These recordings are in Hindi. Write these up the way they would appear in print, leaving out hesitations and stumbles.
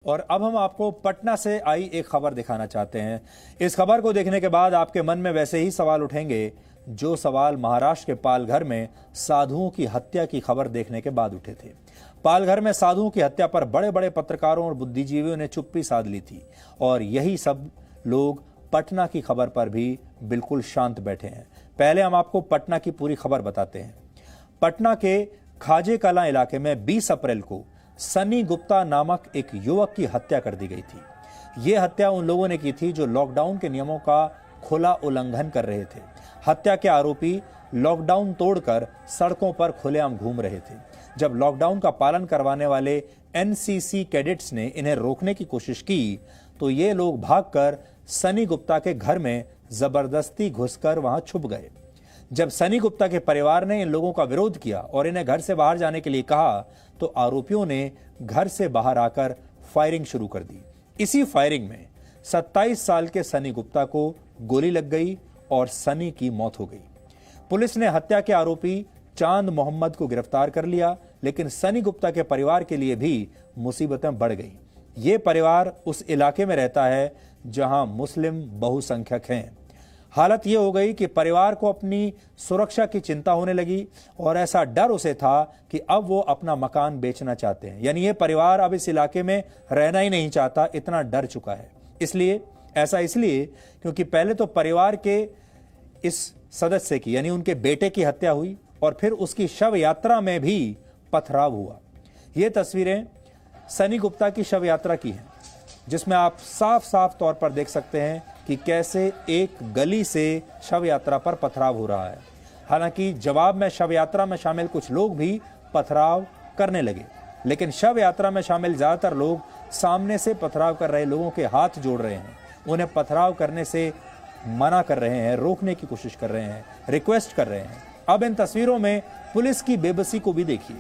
और अब हम आपको पटना से आई एक खबर दिखाना चाहते हैं। इस खबर को देखने के बाद आपके मन में वैसे ही सवाल उठेंगे जो सवाल महाराष्ट्र के पालघर में साधुओं की हत्या की खबर देखने के बाद उठे थे। पालघर में साधुओं की हत्या पर बड़े बड़े पत्रकारों और बुद्धिजीवियों ने चुप्पी साध ली थी और यही सब लोग पटना की खबर पर भी बिल्कुल शांत बैठे हैं। पहले हम आपको पटना की पूरी खबर बताते हैं। पटना के खाजे कला इलाके में 20 अप्रैल को सनी गुप्ता नामक एक युवक की हत्या कर दी गई थी। यह हत्या उन लोगों ने की थी जो लॉकडाउन के नियमों का खुला उल्लंघन कर रहे थे। हत्या के आरोपी लॉकडाउन तोड़कर सड़कों पर खुलेआम घूम रहे थे। जब लॉकडाउन का पालन करवाने वाले एनसीसी कैडेट्स ने इन्हें रोकने की कोशिश की तो ये लोग भागकर सनी गुप्ता के घर में जबरदस्ती घुसकर वहां छुप गए। जब सनी गुप्ता के परिवार ने इन लोगों का विरोध किया और इन्हें घर से बाहर जाने के लिए कहा तो आरोपियों ने घर से बाहर आकर फायरिंग शुरू कर दी। इसी फायरिंग में 27 साल के सनी गुप्ता को गोली लग गई और सनी की मौत हो गई। पुलिस ने हत्या के आरोपी चांद मोहम्मद को गिरफ्तार कर लिया, लेकिन सनी गुप्ता के परिवार के लिए भी मुसीबतें बढ़ गई। ये परिवार उस इलाके में रहता है जहां मुस्लिम बहुसंख्यक हैं। हालत यह हो गई कि परिवार को अपनी सुरक्षा की चिंता होने लगी और ऐसा डर उसे था कि अब वो अपना मकान बेचना चाहते हैं। यानी ये परिवार अब इस इलाके में रहना ही नहीं चाहता, इतना डर चुका है। इसलिए क्योंकि पहले तो परिवार के इस सदस्य की यानी उनके बेटे की हत्या हुई और फिर उसकी शव यात्रा में भी पथराव हुआ। ये तस्वीरें सनी गुप्ता की शव यात्रा की हैं, जिसमें आप साफ साफ तौर पर देख सकते हैं कि कैसे एक गली से शव यात्रा पर पथराव हो रहा है। हालांकि जवाब में शव यात्रा में शामिल कुछ लोग भी पथराव करने लगे, लेकिन शव यात्रा में शामिल ज्यादातर लोग सामने से पथराव कर रहे लोगों के हाथ जोड़ रहे हैं, उन्हें पथराव करने से मना कर रहे हैं, रोकने की कोशिश कर रहे हैं, रिक्वेस्ट कर रहे हैं। अब इन तस्वीरों में पुलिस की बेबसी को भी देखिए।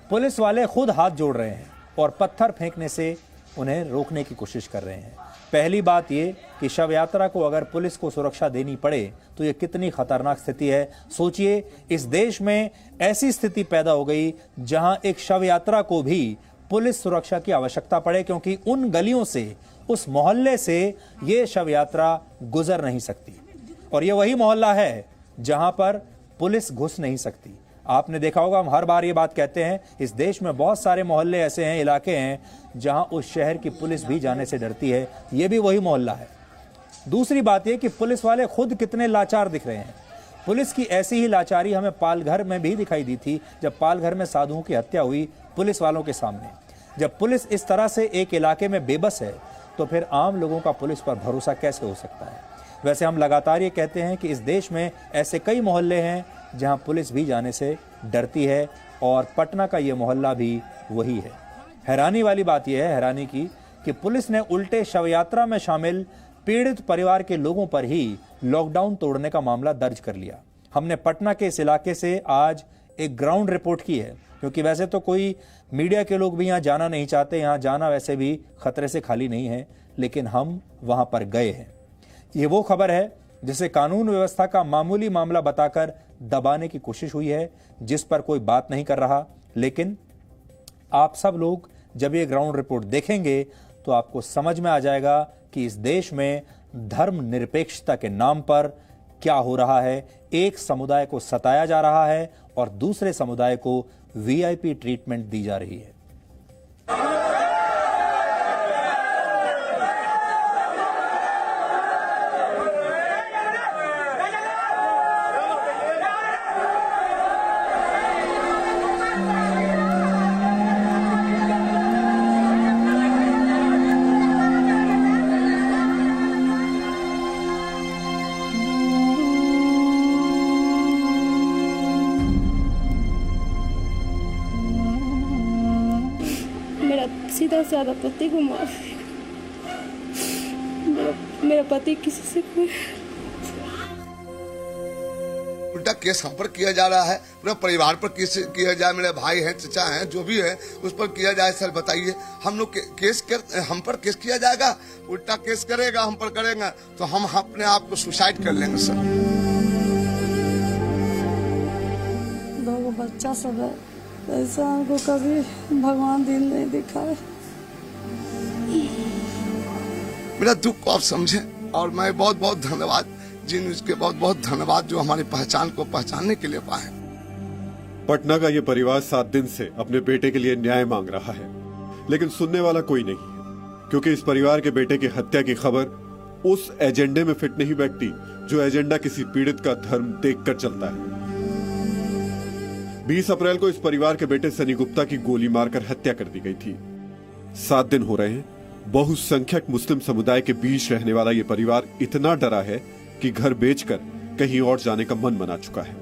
पुलिस वाले खुद हाथ जोड़ रहे हैं और पत्थर फेंकने से उन्हें रोकने की कोशिश कर रहे हैं। पहली बात यह कि शव यात्रा को अगर पुलिस को सुरक्षा देनी पड़े तो यह कितनी खतरनाक स्थिति है। सोचिए, इस देश में ऐसी स्थिति पैदा हो गई जहां एक शव यात्रा को भी पुलिस सुरक्षा की आवश्यकता पड़े, क्योंकि उन गलियों से, उस मोहल्ले से यह शव यात्रा गुजर नहीं सकती और यह वही मोहल्ला है जहां पर पुलिस घुस नहीं सकती। आपने देखा होगा, हम हर बार ये बात कहते हैं, इस देश में बहुत सारे मोहल्ले ऐसे हैं, इलाके हैं जहां उस शहर की पुलिस भी जाने से डरती है। ये भी वही मोहल्ला है। दूसरी बात यह कि पुलिस वाले खुद कितने लाचार दिख रहे हैं। पुलिस की ऐसी ही लाचारी हमें पालघर में भी दिखाई दी थी, जब पालघर में साधुओं की हत्या हुई पुलिस वालों के सामने। जब पुलिस इस तरह से एक इलाके में बेबस है तो फिर आम लोगों का पुलिस पर भरोसा कैसे हो सकता है। वैसे हम लगातार ये कहते हैं कि इस देश में ऐसे कई मोहल्ले हैं जहां पुलिस भी जाने से डरती है और पटना का ये मोहल्ला भी वही है। हैरानी वाली बात यह है, हैरानी की, कि पुलिस ने उल्टे शव यात्रा में शामिल पीड़ित परिवार के लोगों पर ही लॉकडाउन तोड़ने का मामला दर्ज कर लिया। हमने पटना के इस इलाके से आज एक ग्राउंड रिपोर्ट की है, क्योंकि वैसे तो कोई मीडिया के लोग भी यहाँ जाना नहीं चाहते, यहाँ जाना वैसे भी खतरे से खाली नहीं है, लेकिन हम वहां पर गए हैं। ये वो खबर है जिसे कानून व्यवस्था का मामूली मामला बताकर दबाने की कोशिश हुई है, जिस पर कोई बात नहीं कर रहा। लेकिन आप सब लोग जब ये ग्राउंड रिपोर्ट देखेंगे तो आपको समझ में आ जाएगा कि इस देश में धर्मनिरपेक्षता के नाम पर क्या हो रहा है। एक समुदाय को सताया जा रहा है और दूसरे समुदाय को वीआईपी ट्रीटमेंट दी जा रही है। सीधा साधा पति को मार मेरा पति किसी से कोई उल्टा केस हम पर किया जा रहा है, पूरे परिवार पर केस किया जाए, मेरे भाई हैं, चचा हैं, जो भी है उस पर किया जाए। सर बताइए, हम लोग हम पर केस किया जाएगा, उल्टा केस करेगा, हम पर करेगा तो हम अपने आप को सुसाइड कर लेंगे। सर 2 बच्चा सब है, ऐसा हमको कभी भगवान दिन नहीं दिखाए। मेरा दुख को आप समझें। और मैं बहुत बहुत धन्यवाद जी न्यूज के, बहुत बहुत धन्यवाद जो हमारी पहचान को पहचानने के लिए पाए। पटना का ये परिवार 7 दिन से अपने बेटे के लिए न्याय मांग रहा है, लेकिन सुनने वाला कोई नहीं है, क्योंकि इस परिवार के बेटे की हत्या की खबर उस एजेंडे में फिट नहीं बैठती जो एजेंडा किसी पीड़ित का धर्म देखकर चलता है। 20 अप्रैल को इस परिवार के बेटे सनी गुप्ता की गोली मारकर हत्या कर दी गई थी। 7 दिन हो रहे हैं। बहुसंख्यक मुस्लिम समुदाय के बीच रहने वाला ये परिवार इतना डरा है कि घर बेचकर कहीं और जाने का मन बना चुका है।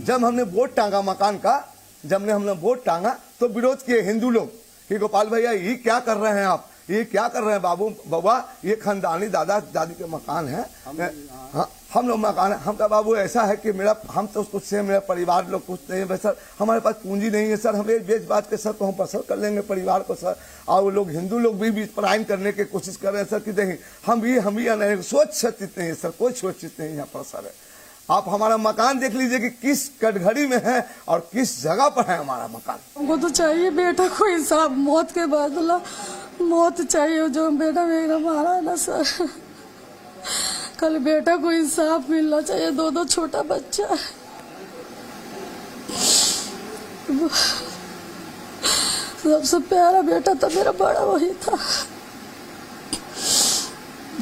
जब हमने बोर्ड टांगा मकान का, जब हमने बोर्ड टांगा तो विरोध किए हिंदू लोग कि गोपाल भैया ये क्या कर रहे हैं आप, ये क्या कर रहे हैं बाबू बाबा, ये खानदानी दादा दादी के मकान है। हाँ, हम लोग मकान है। हम कहा बाबू ऐसा है कि हम तो कुछ से मेरा परिवार लोग कुछ नहीं है सर, हमारे पास पूंजी नहीं है सर, हम एक बेच बात के सर तो हम पसंद कर लेंगे परिवार को सर। और वो लोग हिंदू लोग भी पलायन करने की कोशिश कर रहे हैं सर कि नहीं हम भी नहीं, सोच चित नहीं है सर, कोई सोच चित नहीं यहाँ पर सर। आप हमारा मकान देख लीजिए कि किस कटघड़ी में है और किस जगह पर है हमारा मकान। हमको तो चाहिए बेटा को इंसाफ, मौत के बदला मौत चाहिए। जो बेटा मेरा मारा है ना सर, कल बेटा को इंसाफ मिलना चाहिए। 2 छोटा बच्चा है। सबसे प्यारा बेटा था मेरा, बड़ा वही था।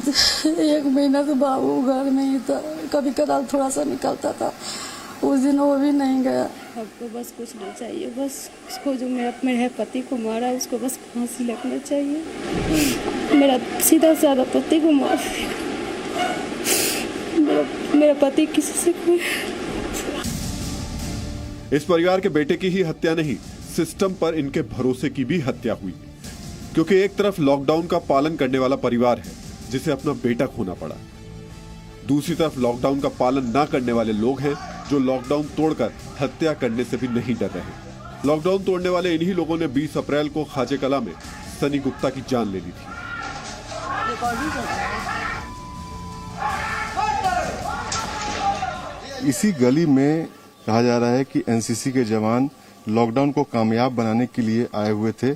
1 महीना से बाबू घर में ही था, कभी कदार थोड़ा सा निकलता था, उस दिन वो भी नहीं गया। आपको बस कुछ नहीं चाहिए, बस उसको जो मेरे पति को मारा है उसको बस फांसी लगना चाहिए। मेरा सीधा साधा पति को मार, मेरा पति किसी से कोई। इस परिवार के बेटे की ही हत्या नहीं, सिस्टम पर इनके भरोसे की भी हत्या हुई, क्योंकि एक तरफ लॉकडाउन का पालन करने वाला परिवार है जिसे अपना बेटा खोना पड़ा, दूसरी तरफ लॉकडाउन का पालन ना करने वाले लोग हैं जो लॉकडाउन तोड़कर हत्या करने से भी नहीं डर रहे। लॉकडाउन तोड़ने वाले इन्हीं लोगों ने 20 अप्रैल को खाजे कला में सनी गुप्ता की जान ले ली थी। इसी गली में कहा जा रहा है कि एनसीसी के जवान लॉकडाउन को कामयाब बनाने के लिए आए हुए थे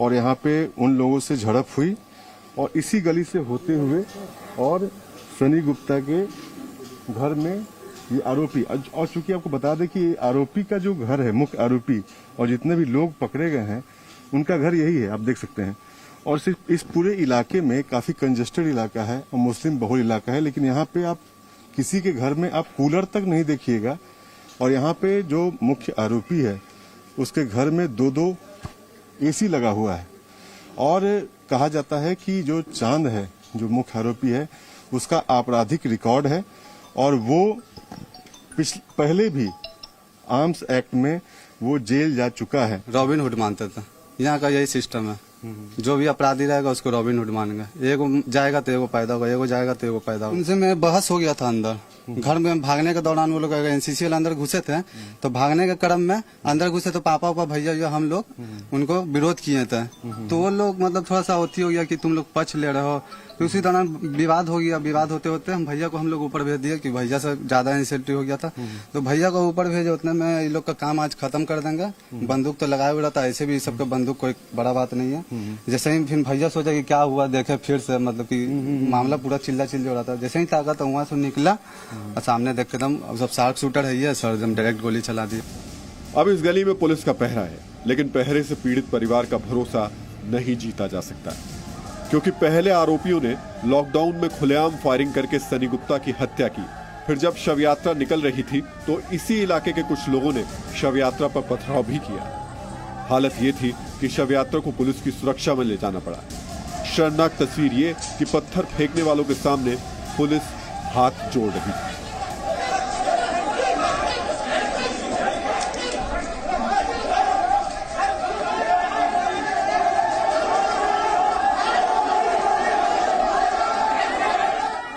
और यहाँ पे उन लोगों से झड़प हुई और इसी गली से होते हुए और सनी गुप्ता के घर में ये आरोपी, और चूंकि आपको बता दें कि आरोपी का जो घर है, मुख्य आरोपी और जितने भी लोग पकड़े गए हैं उनका घर यही है, आप देख सकते हैं। और सिर्फ इस पूरे इलाके में काफी कंजेस्टेड इलाका है और मुस्लिम बहुल इलाका है, लेकिन यहाँ पे आप किसी के घर में आप कूलर तक नहीं देखिएगा। और यहाँ पे जो मुख्य आरोपी है उसके घर में 2-2 एसी लगा हुआ है। और कहा जाता है कि जो चांद है, जो मुख्य आरोपी है, उसका आपराधिक रिकॉर्ड है और वो पहले भी आर्म्स एक्ट में वो जेल जा चुका है। रॉबिन हुड मानता था, यहाँ का यही सिस्टम है। जो भी अपराधी रहेगा उसको रॉबिन हुड मानेगा, एगो जाएगा तो एगो पैदा होगा, एगो जाएगा तो एगो पैदा होगा। उनसे मैं बहस हो गया था अंदर घर में। भागने के दौरान वो लोग एनसीसी वाले अंदर घुसे थे, तो भागने के क्रम में अंदर घुसे तो पापा भैया हम लोग उनको विरोध किए थे। तो वो लोग मतलब थोड़ा सा होती हो गया कि तुम लोग पक्ष ले रहे हो, तो उसी दौरान विवाद हो गया। विवाद होते होते हम भैया को हम लोग ऊपर भेज दिए कि भैया से ज्यादा इंसेंटिव हो गया था, तो भैया को ऊपर भेजे। उतने में ये लोग का काम आज खत्म कर देंगे। बंदूक तो लगाए हुआ था, ऐसे भी सबका बंदूक कोई बड़ा बात नहीं है। जैसे ही फिर भैया सोचा कि क्या हुआ, देखे फिर से मतलब कि मामला पूरा चिल्ला हो रहा था। जैसे ही ताका तो वहां से निकला और सामने देख के एकदम सब शार्प शूटर है ये सर, एकदम डायरेक्ट गोली चला दी। अब इस गली में पुलिस का पहरा है, लेकिन पहरे से पीड़ित परिवार का भरोसा नहीं जीता जा सकता, क्योंकि पहले आरोपियों ने लॉकडाउन में खुलेआम फायरिंग करके सनी गुप्ता की हत्या की। फिर जब शव यात्रा निकल रही थी तो इसी इलाके के कुछ लोगों ने शव यात्रा पर पथराव भी किया। हालत ये थी कि शव यात्रा को पुलिस की सुरक्षा में ले जाना पड़ा। शर्मनाक तस्वीर ये कि पत्थर फेंकने वालों के सामने पुलिस हाथ जोड़ रही थी।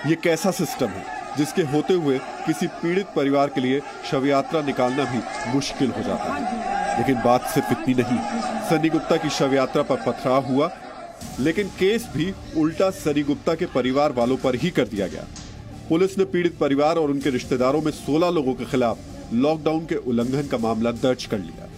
ये कैसा सिस्टम है जिसके होते हुए किसी पीड़ित परिवार के लिए शव यात्रा निकालना भी मुश्किल हो जाता है। लेकिन बात सिर्फ इतनी नहीं, सनी गुप्ता की शव यात्रा पर पथराव हुआ, लेकिन केस भी उल्टा सनी गुप्ता के परिवार वालों पर ही कर दिया गया। पुलिस ने पीड़ित परिवार और उनके रिश्तेदारों में 16 लोगों के खिलाफ लॉकडाउन के उल्लंघन का मामला दर्ज कर लिया।